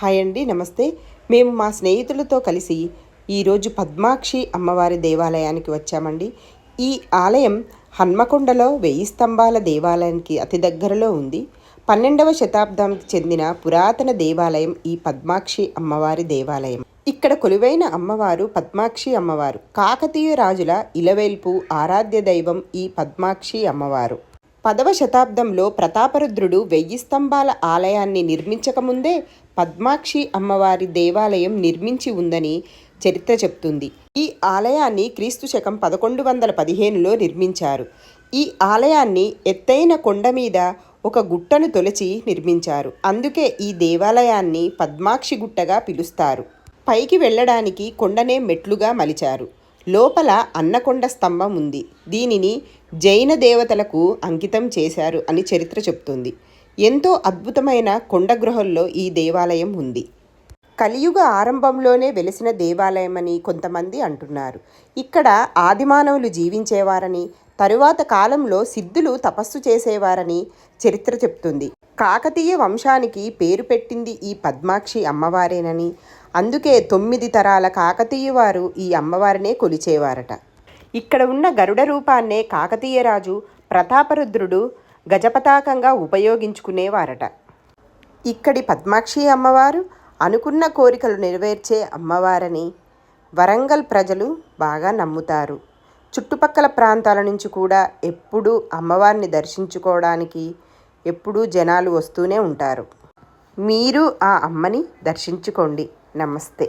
Hi అండి, నమస్తే. మేము మా స్నేహితులతో కలిసి ఈరోజు పద్మాక్షి అమ్మవారి దేవాలయానికి వచ్చామండి. ఈ ఆలయం హన్మకొండలో 1000 స్తంభాల దేవాలయానికి అతి దగ్గరలో ఉంది. 12వ శతాబ్దానికి చెందిన పురాతన దేవాలయం ఈ పద్మాక్షి అమ్మవారి దేవాలయం. ఇక్కడ కొలువైన అమ్మవారు పద్మాక్షి అమ్మవారు. కాకతీయ రాజుల ఇలవేల్పు ఆరాధ్య దైవం ఈ పద్మాక్షి అమ్మవారు. 10వ శతాబ్దంలో ప్రతాపరుద్రుడు 1000 స్తంభాల ఆలయాన్ని నిర్మించకముందే పద్మాక్షి అమ్మవారి దేవాలయం నిర్మించి ఉందని చరిత్ర చెప్తుంది. ఈ ఆలయాన్ని క్రీస్తు శకం 1115లో నిర్మించారు. ఈ ఆలయాన్ని ఎత్తైన కొండ మీద ఒక గుట్టను తొలచి నిర్మించారు. అందుకే ఈ దేవాలయాన్ని పద్మాక్షి గుట్టగా పిలుస్తారు. పైకి వెళ్ళడానికి కొండనే మెట్లుగా మలిచారు. లోపల అన్నకొండ స్తంభం ఉంది. దీనిని జైన దేవతలకు అంకితం చేశారు అని చరిత్ర చెప్తుంది. ఎంతో అద్భుతమైన కొండ గృహల్లో ఈ దేవాలయం ఉంది. కలియుగ ఆరంభంలోనే వెలిసిన దేవాలయమని కొంతమంది అంటున్నారు. ఇక్కడ ఆదిమానవులు జీవించేవారని, తరువాత కాలంలో సిద్ధులు తపస్సు చేసేవారని చరిత్ర చెప్తుంది. కాకతీయ వంశానికి పేరు పెట్టింది ఈ పద్మాక్షి అమ్మవారేనని, అందుకే 9 తరాల కాకతీయ వారు ఈ అమ్మవారినే కొలిచేవారట. ఇక్కడ ఉన్న గరుడ రూపాన్నే కాకతీయ రాజు ప్రతాపరుద్రుడు గజపతాకంగా ఉపయోగించుకునేవారట. ఇక్కడి పద్మాక్షి అమ్మవారు అనుకున్న కోరికలు నెరవేర్చే అమ్మవారని వరంగల్ ప్రజలు బాగా నమ్ముతారు. చుట్టుపక్కల ప్రాంతాల నుంచి కూడా ఎప్పుడూ అమ్మవారిని దర్శించుకోవడానికి ఎప్పుడూ జనాలు వస్తూనే ఉంటారు. మీరు ఆ అమ్మని దర్శించుకోండి. నమస్తే.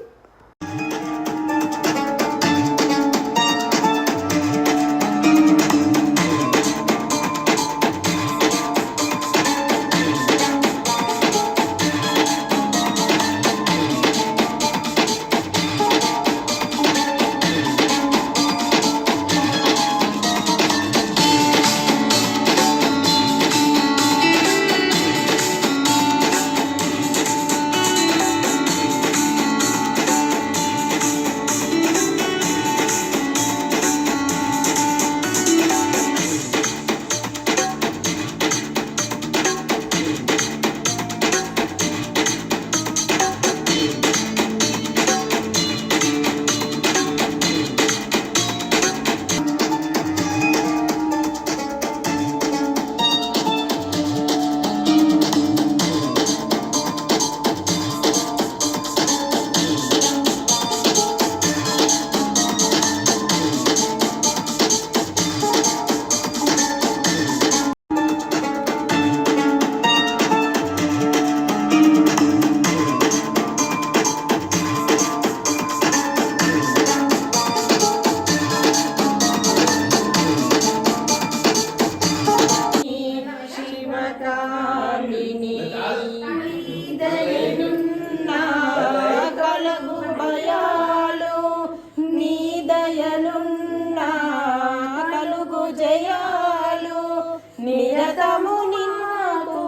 నిరతము నిన్ను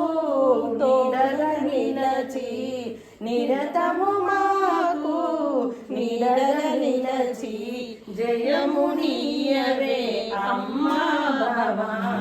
తోడగ నిలచి, నిరతము మాకు నిడగ నిలచి, జయము నీయవే అమ్మా భవాని.